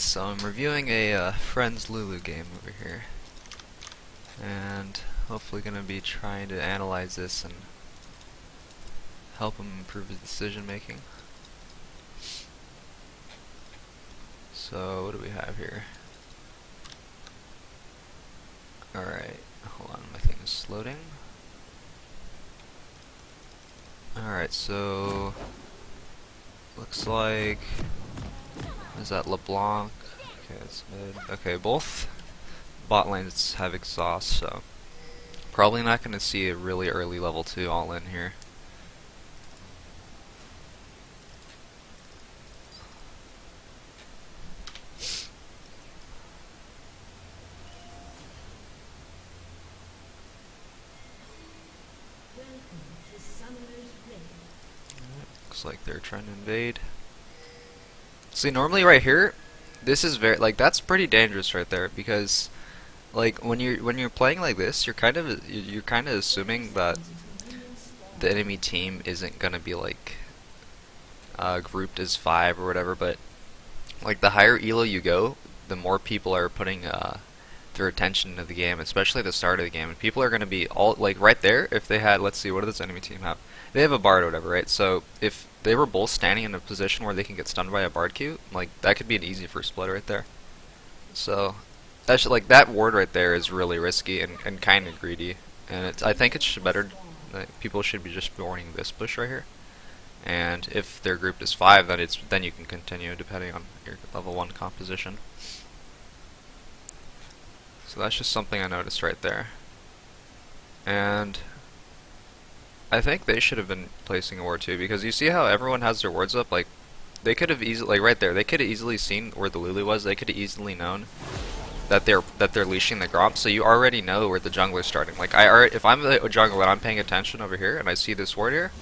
So I'm reviewing a Friends Lulu game over here, and hopefully going to be trying to analyze this and help him improve his decision making. So what do we have here? Alright, hold on, my thing is loading. Alright, so looks like, is that LeBlanc? Okay, that's mid. Okay, both bot lanes have exhaust, so probably not going to see a really early level 2 all in here. Looks like they're trying to invade. See, normally right here, this is very that's pretty dangerous right there, because like when you're playing like this, you're kind of assuming that the enemy team isn't gonna be like grouped as 5 or whatever, but like the higher elo you go, the more people are putting their attention into the game, especially at the start of the game, and people are gonna be all like right there. If they had, let's see, what does this enemy team have? They have a bard or whatever, right? So if they were both standing in a position where they can get stunned by a bard Q, like that could be an easy first blood right there. So that's like that ward right there is really risky and kind of greedy, and I think it's better. People should be just warning this push right here, and if they're grouped as 5, then you can continue depending on your level 1 composition. So that's just something I noticed right there, and I think they should have been placing a ward too, because you see how everyone has their wards up. Like they could have easily, like right there, they could have easily seen where the Lulu was. They could have easily known that they're leashing the Gromp. So you already know where the jungler's starting. Like if I'm the jungler and I'm paying attention over here and I see this ward here,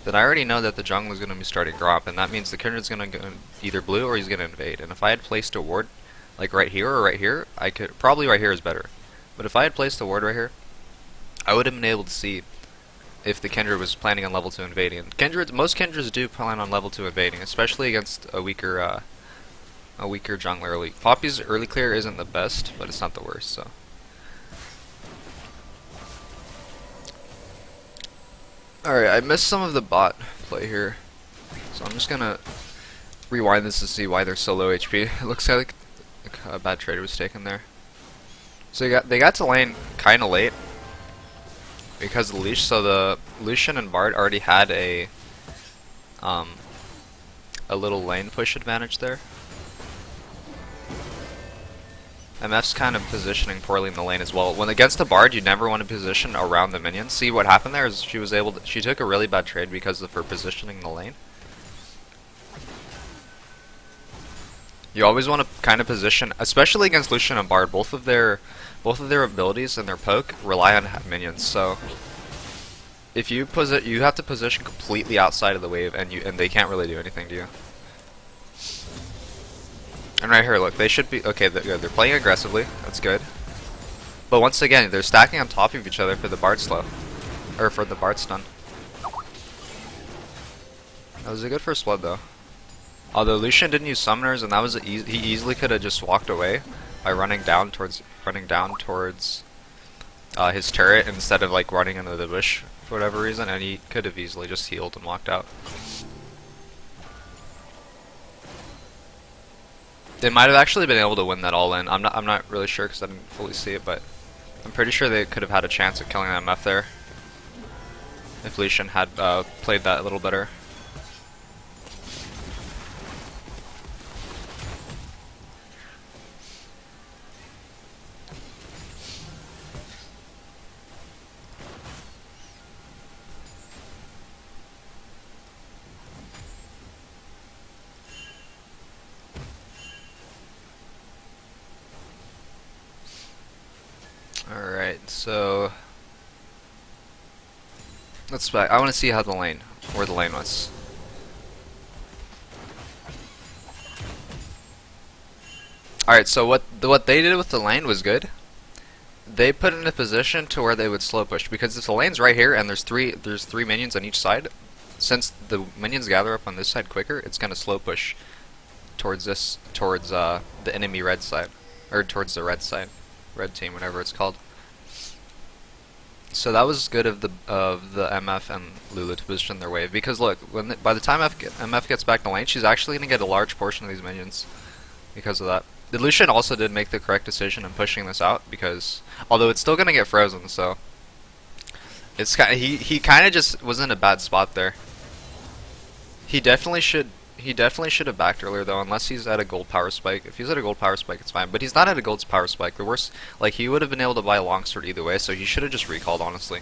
then I already know that the jungler's going to be starting Gromp, and that means the Kindred's going to go either blue or he's going to invade. And if I had placed a ward like right here or right here, I could probably right here is better. But if I had placed a ward right here, I would have been able to see if the Kindred was planning on level 2 invading. And most Kindreds do plan on level 2 invading, especially against a weaker jungler early. Poppy's early clear isn't the best, but it's not the worst, so. Alright, I missed some of the bot play here, so I'm just gonna rewind this to see why they're so low HP. It looks like a bad trade was taken there. So they got to lane kinda late because of the leash, so the Lucian and Bard already had a little lane push advantage there. MF's kind of positioning poorly in the lane as well. When against the Bard, you never want to position around the minions. See what happened there is she took a really bad trade because of her positioning in the lane. You always want to kind of position, especially against Lucian and Bard. Both of their abilities and their poke rely on minions. So if you have to position completely outside of the wave, and they can't really do anything to you. And right here, look, they should be okay. They're playing aggressively. That's good. But once again, they're stacking on top of each other for the Bard slow, or for the Bard stun. That was a good first blood though. Although Lucian didn't use summoners, and that was he easily could have just walked away by running down towards his turret instead of like running into the bush for whatever reason, and he could have easily just healed and walked out. They might have actually been able to win that all in. I'm not really sure because I didn't fully see it, but I'm pretty sure they could have had a chance at killing MF there if Lucian had played that a little better. Alright, so let's back. I want to see how where the lane was. Alright, so what they did with the lane was good. They put it in a position to where they would slow push, because if the lane's right here and there's three minions on each side, since the minions gather up on this side quicker, it's gonna slow push towards the enemy red side, or towards the red side, red team, whatever it's called. So that was good of the MF and Lulu to position their wave, because look, by the time MF gets back to lane, she's actually going to get a large portion of these minions because of that. The Lucian also did make the correct decision in pushing this out, because although it's still going to get frozen, so it's kind of, he kind of just was in a bad spot there. He definitely should have backed earlier though, unless he's at a gold power spike. If he's at a gold power spike, it's fine. But he's not at a gold power spike. The worst, like, he would have been able to buy a longsword either way, so he should have just recalled, honestly.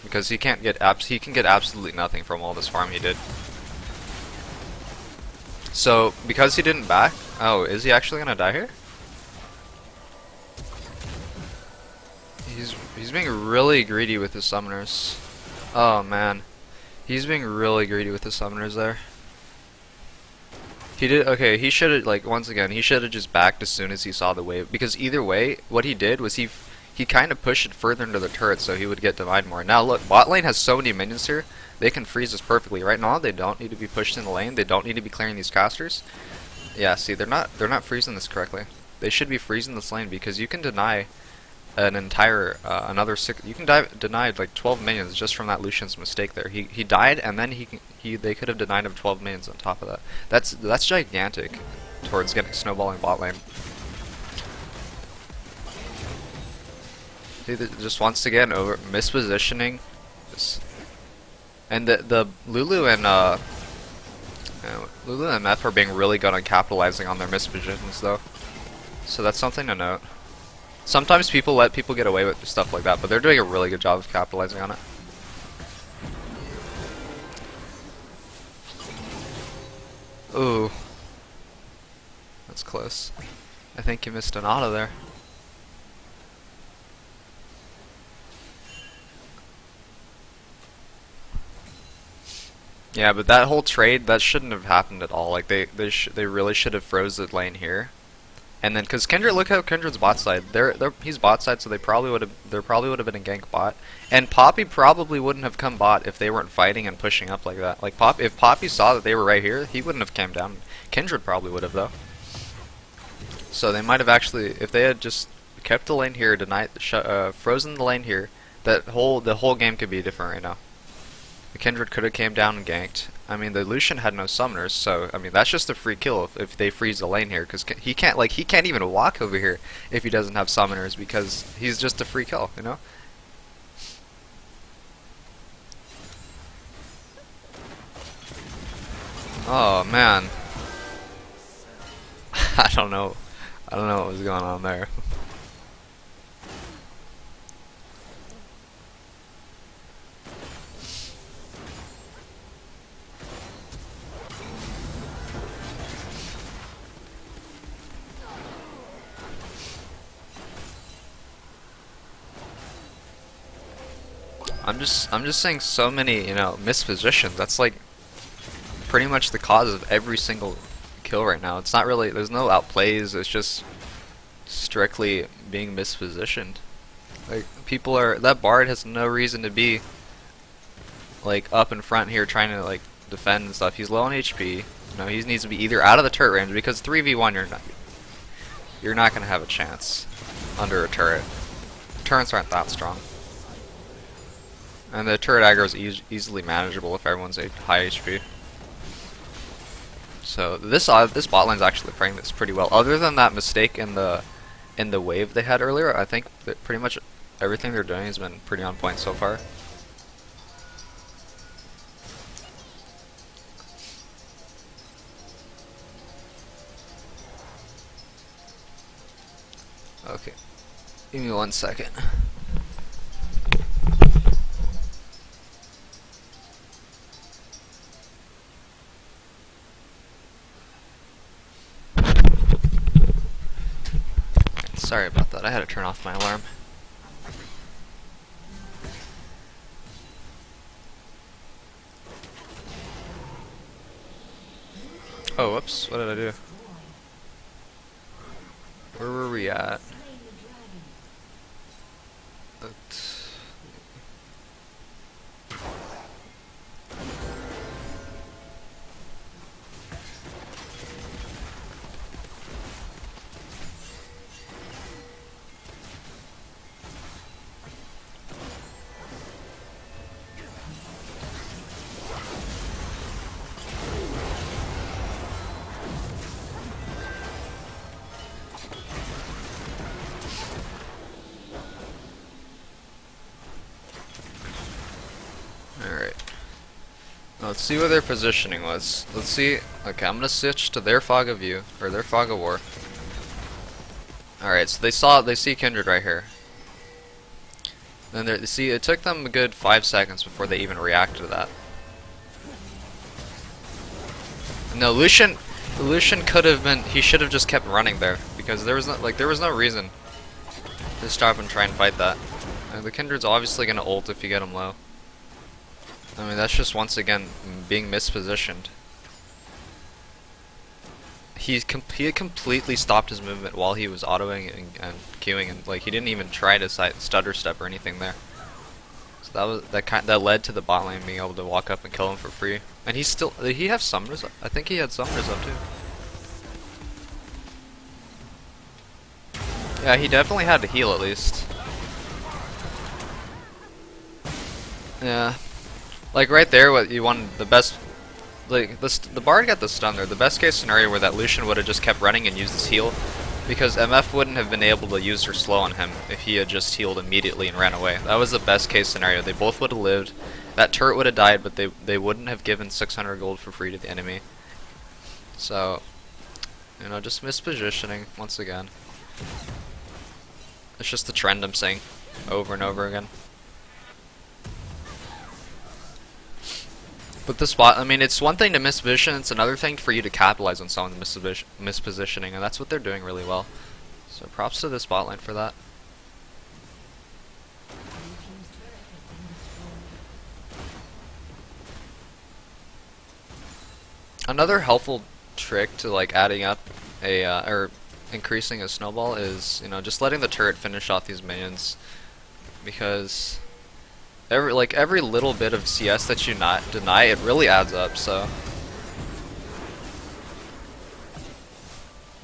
Because he can get absolutely nothing from all this farm he did. So because he didn't back, oh, is he actually gonna die here? He's being really greedy with his summoners. Oh man. He's being really greedy with his summoners there. He did, okay, he should have, like, once again, he should have just backed as soon as he saw the wave. Because either way, what he did was he kind of pushed it further into the turret so he would get denied more. Now look, bot lane has so many minions here, they can freeze this perfectly. Right now, they don't need to be pushed in the lane, they don't need to be clearing these casters. Yeah, see, they're not freezing this correctly. They should be freezing this lane because you can deny an entire another six. You can deny like 12 minions just from that Lucian's mistake there. He died, and then they could have denied him 12 minions on top of that. That's gigantic towards getting snowballing bot lane. See, just once again over mispositioning, and the Lulu and MF are being really good on capitalizing on their mispositions though. So that's something to note. Sometimes people let people get away with stuff like that, but they're doing a really good job of capitalizing on it. Ooh. That's close. I think you missed an auto there. Yeah, but that whole trade, that shouldn't have happened at all. Like, they really should have froze the lane here. And then, cause Kindred, look how Kindred's bot side. He's bot side, so there probably would have been a gank bot. And Poppy probably wouldn't have come bot if they weren't fighting and pushing up like that. Like if Poppy saw that they were right here, he wouldn't have came down. Kindred probably would have though. So they might have actually, if they had just kept the lane here, frozen the lane here, the whole game could be different right now. The Kindred could have came down and ganked. I mean, the Lucian had no summoners, so I mean that's just a free kill if they freeze the lane here, because he can't even walk over here if he doesn't have summoners, because he's just a free kill, you know. Oh man, I don't know what was going on there. I'm just saying so many, you know, mispositions. That's like pretty much the cause of every single kill right now. It's not really, there's no outplays, it's just strictly being mispositioned. Like, that Bard has no reason to be like up in front here trying to like defend and stuff. He's low on HP. You know, he needs to be either out of the turret range, because 3v1 you're not gonna have a chance under a turret. Turrets aren't that strong. And the turret aggro is easily manageable if everyone's a high HP. So this bot lane's actually playing this pretty well. Other than that mistake in the wave they had earlier, I think that pretty much everything they're doing has been pretty on point so far. Okay, give me 1 second. Sorry about that, I had to turn off my alarm. Oh, whoops, what did I do? Where were we at? Let's see what their positioning was. Let's see. Okay, I'm gonna switch to their fog of view or their fog of war. All right, so they see Kindred right here. Then see, it took them a good 5 seconds before they even reacted to that. No, Lucian could have been. He should have just kept running there because there was no reason to stop and try and fight that. The Kindred's obviously gonna ult if you get him low. I mean, that's just once again being mispositioned. He completely stopped his movement while he was autoing and queuing, and like he didn't even try to stutter step or anything there. So that led to the bot lane being able to walk up and kill him for free. And did he have summoners? I think he had summoners up too. Yeah, he definitely had to heal at least. Yeah, like right there, what you wanted the best. Like the Bard got the stun there. The best case scenario where that Lucian would have just kept running and used his heal, because MF wouldn't have been able to use her slow on him if he had just healed immediately and ran away. That was the best case scenario. They both would have lived. That turret would have died, but they wouldn't have given 600 gold for free to the enemy. So, you know, just mispositioning once again. It's just the trend I'm seeing over and over again. But the spot, I mean, it's one thing to misposition, it's another thing for you to capitalize on someone's mispositioning, and that's what they're doing really well. So props to this bot lane for that. Another helpful trick to like adding up a or increasing a snowball is, you know, just letting the turret finish off these minions, because every little bit of CS that you not deny, it really adds up. So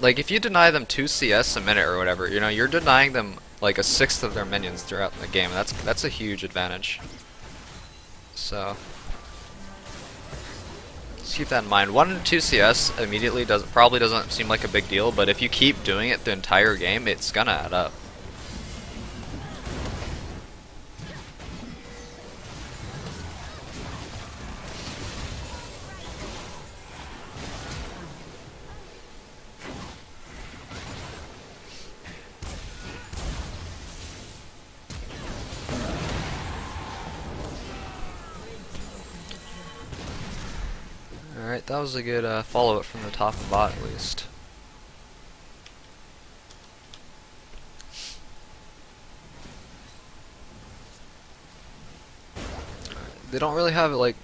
like if you deny them 2 CS a minute or whatever, you know, you're denying them like a sixth of their minions throughout the game. That's a huge advantage. So just keep that in mind. 1 to 2 CS immediately probably doesn't seem like a big deal, but if you keep doing it the entire game, it's gonna add up. Alright, that was a good follow-up from the top of bot at least. They don't really have, like,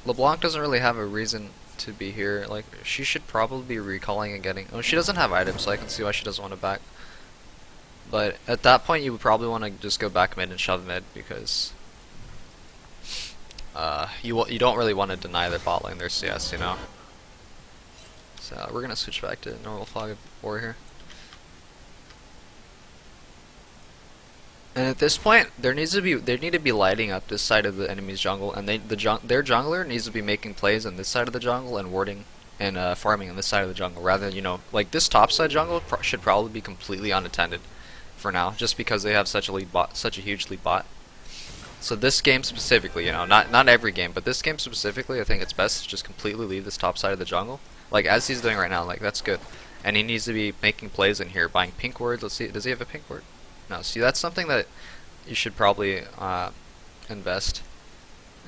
LeBlanc doesn't really have a reason to be here. Like, she should probably be recalling and getting... Oh, she doesn't have items, so I can see why she doesn't want to back. But at that point, you would probably want to just go back mid and shove mid, because you don't really want to deny their bot lane their CS, you know. So we're gonna switch back to normal fog of war here. And at this point, they need to be lighting up this side of the enemy's jungle, and their jungler needs to be making plays on this side of the jungle and warding and farming on this side of the jungle. Rather, you know, like this top side jungle should probably be completely unattended for now, just because they have such a huge lead bot. So this game specifically, you know, not every game, but this game specifically, I think it's best to just completely leave this top side of the jungle, like as he's doing right now. Like that's good, and he needs to be making plays in here, buying pink wards. Let's see, does he have a pink ward? No. See, that's something that you should probably invest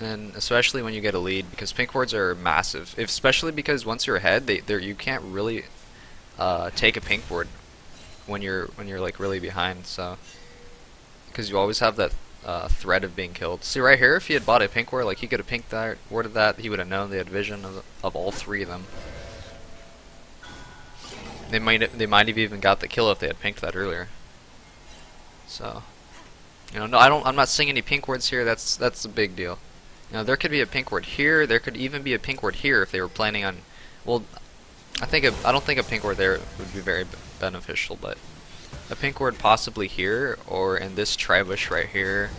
in, especially when you get a lead, because pink wards are massive. Especially because once you're ahead, you can't really take a pink ward when you're like really behind. So because you always have that threat of being killed. See right here, if he had bought a pink ward, like he could have pinked that, warded that, he would have known they had vision of all 3 of them. They might have even got the kill if they had pinked that earlier. So, you know, no, I'm not seeing any pink wards here. That's a big deal. You know, there could be a pink ward here. There could even be a pink ward here if they were planning on. Well, I don't think a pink ward there would be very beneficial, but a pink ward possibly here or in this tribush right here.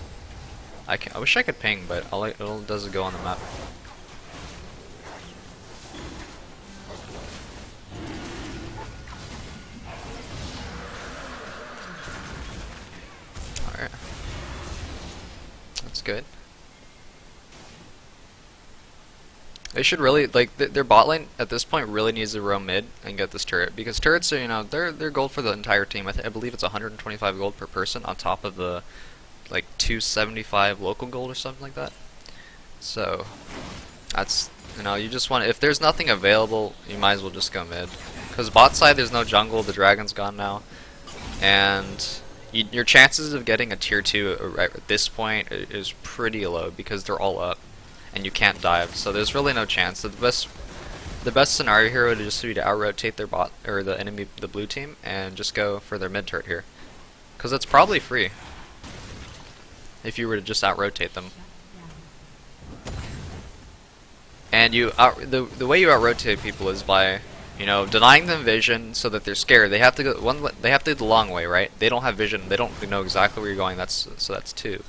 I wish I could ping, but it doesn't go on the map. Alright. That's good. They should really like their bot lane at this point really needs to roam mid and get this turret because turrets are they're gold for the entire team. I believe it's 125 gold per person on top of the like 275 local gold or something like that. So that's you just want if there's nothing available, you might as well just go mid because bot side there's no jungle. The dragon's gone now, and your chances of getting a tier 2 at this point is pretty low because they're all up and you can't dive, so there's really no chance. So the best scenario here would just be to out-rotate their bot or the blue team and just go for their mid turret here, because it's probably free if you were to just out-rotate them. And the way you out-rotate people is by denying them vision so that they're scared. They have to go they have to go the long way, right? They don't have vision. They don't know exactly where you're going. That's 2.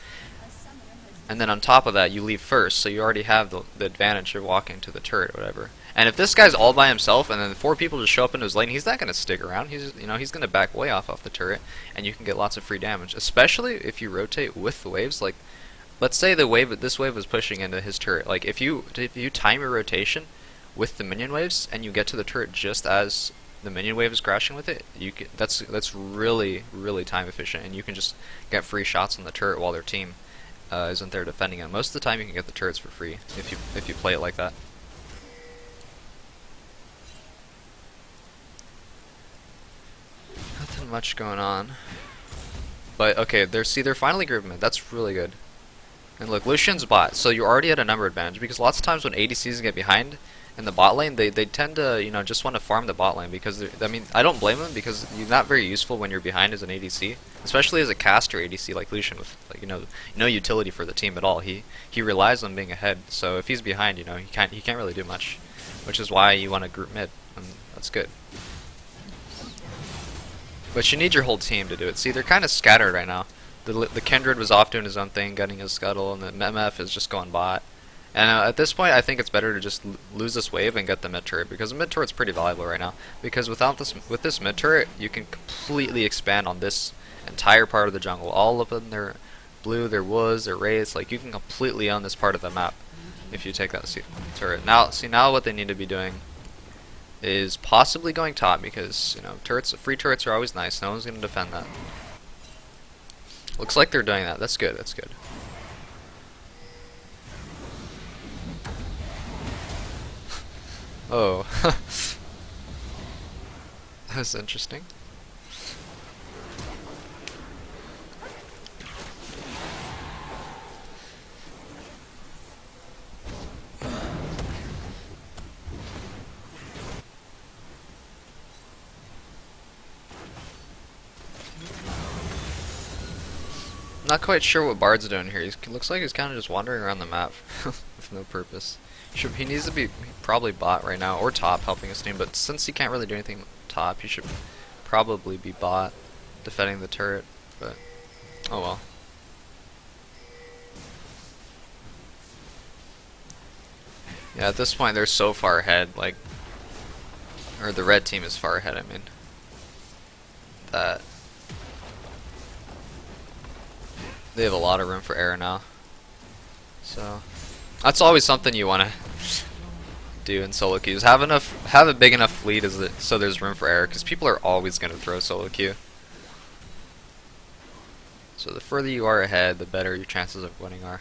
And then on top of that, you leave first, so you already have the advantage of walking to the turret or whatever. And if this guy's all by himself, and then 4 people just show up into his lane, he's not gonna stick around. He's he's gonna back way off the turret, and you can get lots of free damage. Especially if you rotate with the waves. Like, let's say this wave was pushing into his turret. Like, if you time your rotation with the minion waves, and you get to the turret just as the minion wave is crashing with it, that's really time efficient, and you can just get free shots on the turret while their team isn't there defending it. Most of the time you can get the turrets for free if you play it like that. Nothing much going on. But okay, they're finally grouping it. That's really good. And look, Lucian's bot, so you're already at a number advantage because lots of times when ADCs get behind in the bot lane, they tend to just want to farm the bot lane because I mean I don't blame them because you're not very useful when you're behind as an ADC, especially as a caster ADC like Lucian with like no utility for the team at all. He relies on being ahead, so if he's behind, he can't really do much, which is why you want to group mid, and that's good. But you need your whole team to do it. See, they're kind of scattered right now. The Kindred was off doing his own thing, getting his scuttle, and the MF is just going bot. And at this point, I think it's better to just lose this wave and get the mid turret, because the mid turret's pretty valuable right now. Because with this mid turret, you can completely expand on this entire part of the jungle, all up in their blue, their woods, their wraiths. Like, you can completely own this part of the map if you take that turret. Now what they need to be doing is possibly going top, because free turrets are always nice. No one's gonna defend that. Looks like they're doing that. That's good. That's good. Oh, that's interesting. Not quite sure what Bard's doing here. He looks like he's kind of just wandering around the map with no purpose. He needs to be probably bot right now or top helping his team, but since he can't really do anything top, he should probably be bot defending the turret. But oh well. Yeah, at this point they're so far ahead, like, or the red team is far ahead. I mean, that they have a lot of room for error now. So that's always something you want to do in solo queues. Have a big enough fleet so there's room for error, because people are always going to throw solo queue. So the further you are ahead, the better your chances of winning are.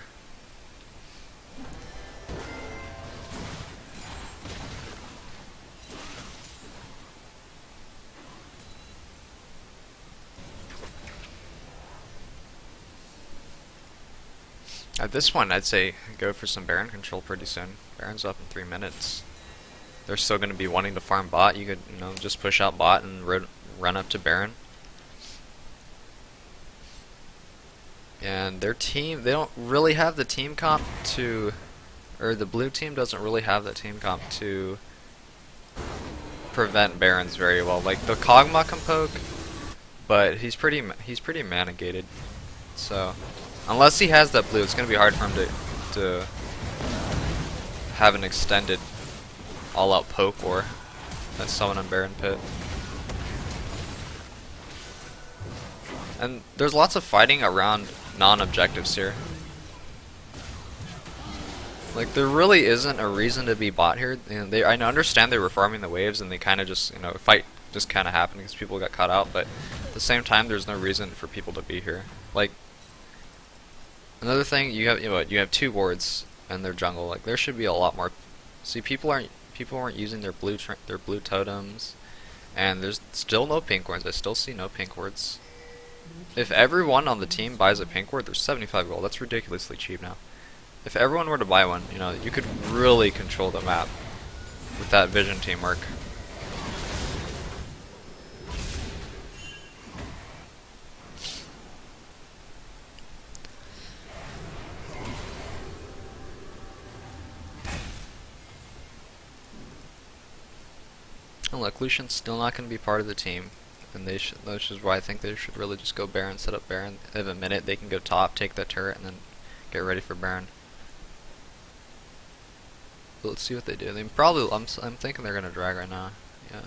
At this point, I'd say go for some Baron control pretty soon. Baron's up in 3 minutes. They're still going to be wanting to farm bot. You could, just push out bot and run up to Baron. And their team, they don't really have the team comp to, or the blue team doesn't really have the team comp to prevent Barons very well. Like, the Kog'Maw can poke, but he's pretty mana gated. So unless he has that blue, it's going to be hard for him to have an extended all-out poke war. That's someone on Baron Pit. And there's lots of fighting around non-objectives here. Like, there really isn't a reason to be bot here. You know, I understand they were farming the waves and they kind of just, you know, fight just kind of happened because people got caught out, but at the same time, there's no reason for people to be here. Like, another thing, you have 2 wards in their jungle. Like, there should be a lot more. See, people aren't using their blue totems, and there's still no pink wards. I still see no pink wards. If everyone on the team buys a pink ward, there's 75 gold. That's ridiculously cheap now. If everyone were to buy one, you know, you could really control the map with that vision teamwork. And look, Lucian's still not going to be part of the team, and which is why I think they should really just go Baron, set up Baron. They have a minute, they can go top, take that turret, and then get ready for Baron. But let's see what they do. They probably, I'm thinking they're gonna drag right now. Yeah.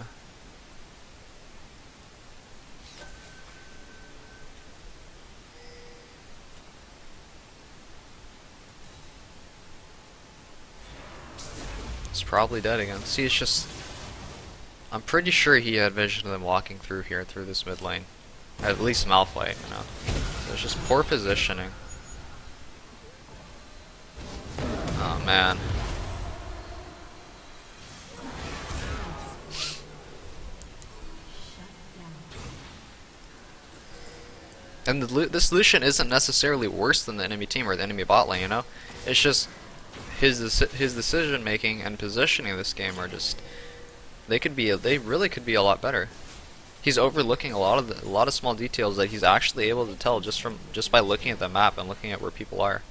It's probably dead again. See, it's just, I'm pretty sure he had vision of them walking through here, through this mid lane. At least Malphite, you know. So it's just poor positioning. Oh man. And this Lucian isn't necessarily worse than the enemy team or the enemy bot lane, you know? It's just his decision making and positioning this game are just they really could be a lot better. He's overlooking a lot of small details that he's actually able to tell just by looking at the map and looking at where people are.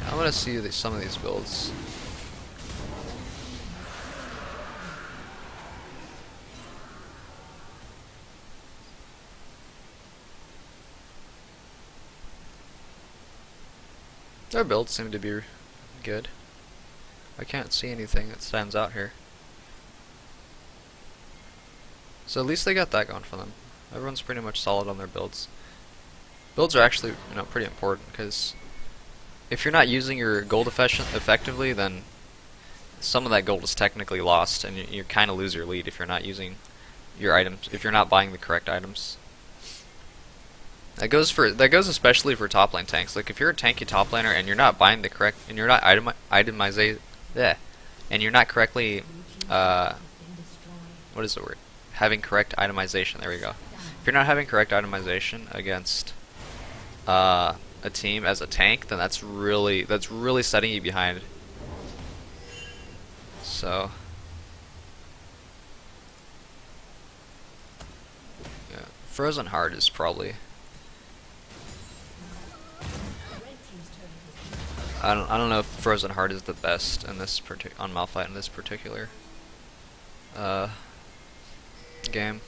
I want to see some of these builds. Their builds seem to be good. I can't see anything that stands out here. So at least they got that going for them. Everyone's pretty much solid on their builds. Builds are actually, you know, pretty important because if you're not using your gold effectively, then some of that gold is technically lost, and you kind of lose your lead if you're not using your items, if you're not buying the correct items. That goes especially for top lane tanks. Like if you're a tanky top laner and you're not buying the correct, and you're not and you're not correctly, what is the word? Having correct itemization. There we go. If you're not having correct itemization against a team as a tank, then that's really setting you behind. So yeah, Frozen Heart is probably, I don't know if Frozen Heart is the best in this on Malphite in this particular game.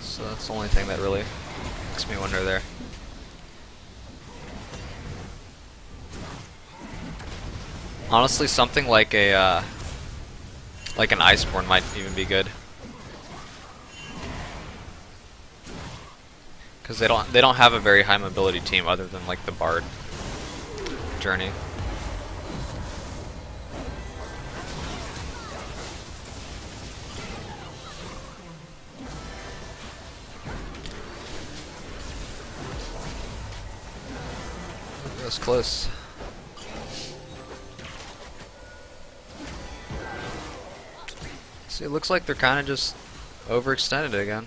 So that's the only thing that really makes me wonder there. Honestly, something like a like an Iceborne might even be good, because they don't have a very high mobility team other than like the Bard journey. That was close. See, it looks like they're kind of just overextended again.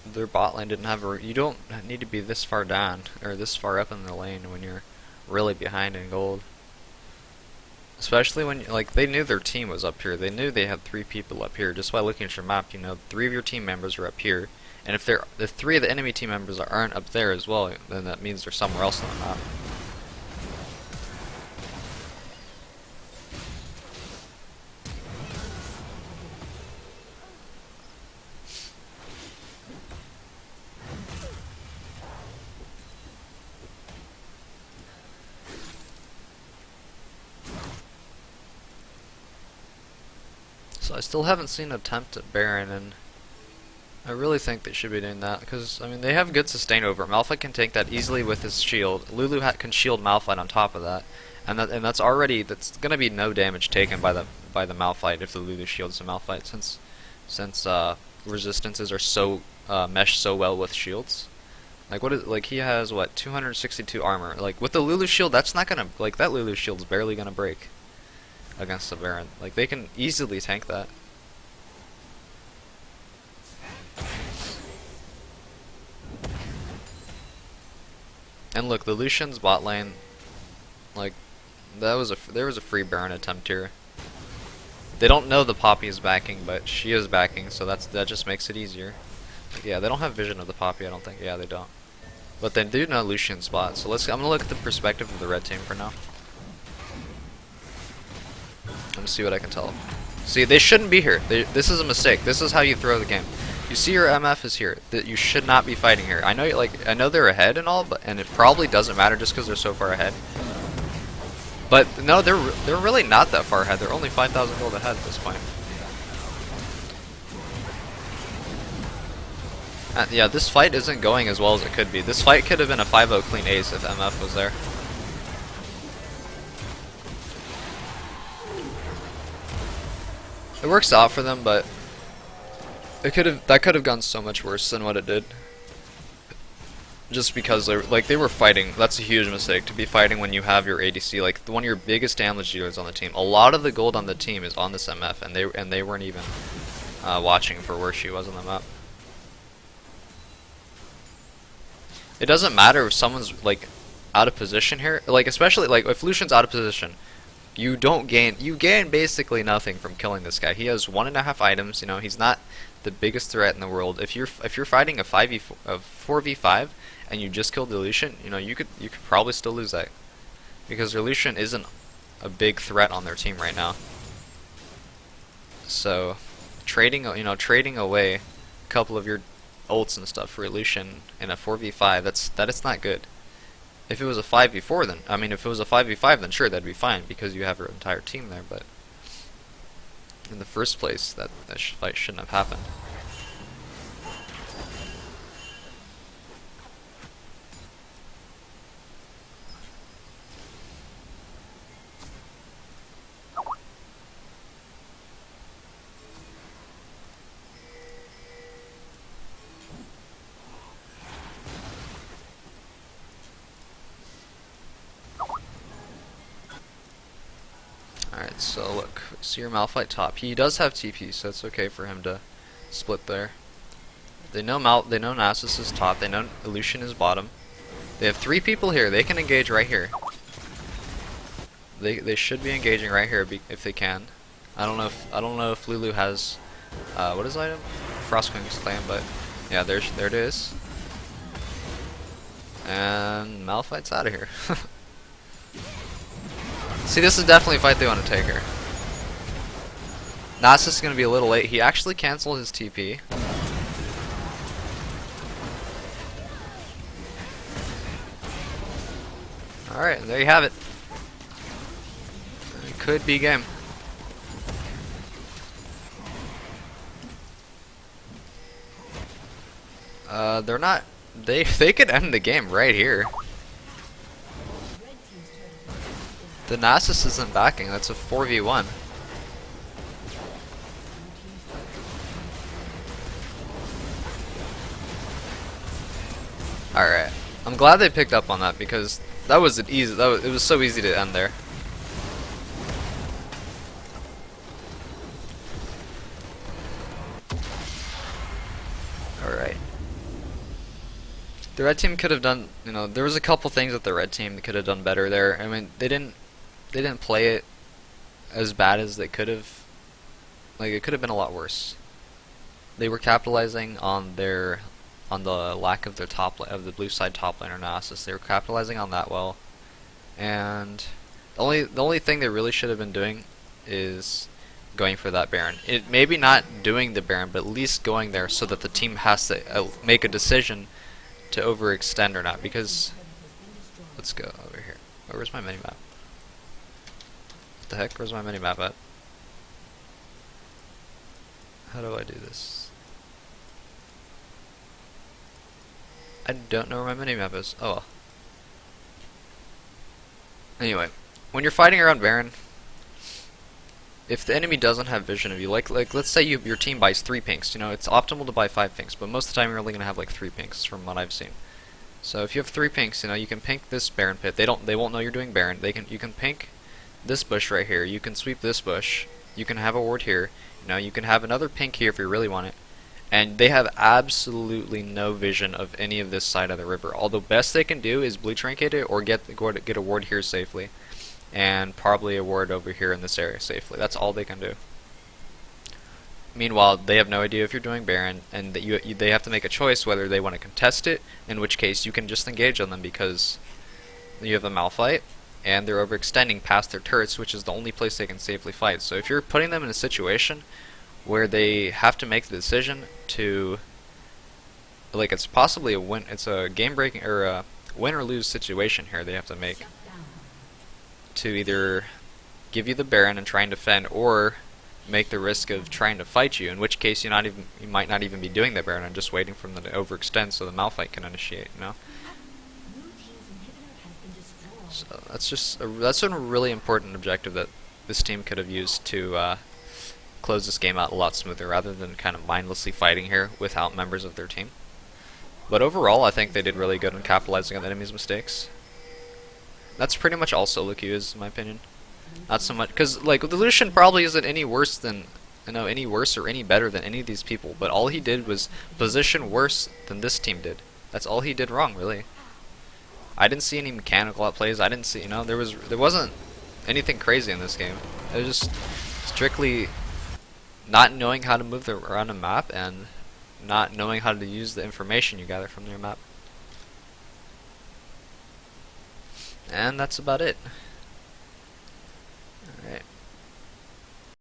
Their bot lane didn't have a. You don't need to be this far down or this far up in the lane when you're really behind in gold. Especially when, like, they knew their team was up here. They knew they had 3 people up here. Just by looking at your map, you know 3 of your team members are up here. And if 3 of the enemy team members aren't up there as well, then that means they're somewhere else on the map. So I still haven't seen an attempt at Baron, and I really think they should be doing that, because, I mean, they have good sustain over. Malphite can take that easily with his shield. Lulu can shield Malphite on top of that. And that's gonna be no damage taken by the Malphite if the Lulu shields the Malphite, since resistances are so mesh so well with shields. Like he has what, 262 armor. Like with the Lulu shield, that's not gonna, like, that Lulu shield's barely gonna break against the Baron. Like they can easily tank that. And look, the Lucian's bot lane, like there was a free Baron attempt here. They don't know the Poppy is backing, but she is backing, so that just makes it easier. Like, yeah, they don't have vision of the Poppy, I don't think. Yeah, they don't. But they do know Lucian's spot. So I'm gonna look at the perspective of the red team for now. Let me see what I can tell. See, they shouldn't be here. This is a mistake. This is how you throw the game. You see your MF is here. That you should not be fighting here. I know they're ahead and all, and it probably doesn't matter just because they're so far ahead. But no, they're really not that far ahead. They're only 5,000 gold ahead at this point. Yeah, this fight isn't going as well as it could be. This fight could have been a 5-0 clean ace if MF was there. It works out for them, but that could have gone so much worse than what it did. Just because they were fighting. That's a huge mistake, to be fighting when you have your ADC, like one of your biggest damage dealers on the team. A lot of the gold on the team is on this MF, and they weren't even watching for where she was on the map. It doesn't matter if someone's like out of position here, like especially like if Lucian's out of position, you gain basically nothing from killing this guy. He has 1.5 items. You know, he's not the biggest threat in the world. If you're fighting a 4v5 and you just killed the Lucian, you know, you could probably still lose that, because their Lucian isn't a big threat on their team right now. So trading away a couple of your ults and stuff for Lucian in a 4v5, that is not good. If it was a 5v4, then if it was a 5v5, then sure, that'd be fine because you have your entire team there. But in the first place, that fight shouldn't have happened. Alright, so look, see your Malphite top. He does have TP, so it's okay for him to split there. They know Nasus is top, they know Lucian is bottom. They have 3 people here, they can engage right here. They should be engaging right here if they can. I don't know if Lulu has what is the item? Frostwing's Clan, but yeah, there it is. And Malphite's out of here. See, this is definitely a fight they want to take here. Nasus is going to be a little late. He actually canceled his TP. Alright, there you have it. It could be game. They're not... They could end the game right here. The Nasus isn't backing, that's a 4v1. Alright. I'm glad they picked up on that, because it was so easy to end there. Alright. The red team could have done, there was a couple things that the red team could have done better there. I mean, they didn't play it as bad as they could have. Like, it could have been a lot worse. They were capitalizing on the lack of the blue side top laner Nasus. They were capitalizing on that well, and the only thing they really should have been doing is going for that Baron. It maybe not doing the Baron, but at least going there so that the team has to make a decision to overextend or not. Because let's go over here. Oh, where's my minimap? What the heck? Where's my minimap at? How do I do this? I don't know where my minimap is. Oh well. Anyway, when you're fighting around Baron, if the enemy doesn't have vision of you, like let's say your team buys 3 pinks, you know, it's optimal to buy 5 pinks, but most of the time you're only gonna have like 3 pinks from what I've seen. So if you have 3 pinks, you know, you can pink this Baron pit. They won't know you're doing Baron. You can pink this bush right here. You can sweep this bush. You can have a ward here. You know, you can have another pink here if you really want it. And they have absolutely no vision of any of this side of the river. All the best they can do is blue trinket it or get a ward here safely, and probably a ward over here in this area safely. That's all they can do. Meanwhile, they have no idea if you're doing Baron, and that they have to make a choice whether they want to contest it, in which case you can just engage on them because you have a Malphite, and they're overextending past their turrets, which is the only place they can safely fight. So if you're putting them in a situation where they have to make the decision to, like, it's possibly a win, it's a game-breaking or a win or lose situation here they have to make to either give you the Baron and try and defend, or make the risk of trying to fight you, in which case you might not even be doing the Baron and just waiting for them to overextend so the Malphite can initiate, you know? So that's a really important objective that this team could have used to close this game out a lot smoother, rather than kind of mindlessly fighting here without members of their team. But overall, I think they did really good in capitalizing on the enemy's mistakes. That's pretty much all solo queues, in my opinion. Not so much, because like the Lucian probably isn't any worse than, you know, any worse or any better than any of these people. But all he did was position worse than this team did. That's all he did wrong, really. I didn't see any mechanical outplays. I didn't see, you know, there wasn't anything crazy in this game. It was just strictly not knowing how to move around a map and not knowing how to use the information you gather from your map. And that's about it. Alright.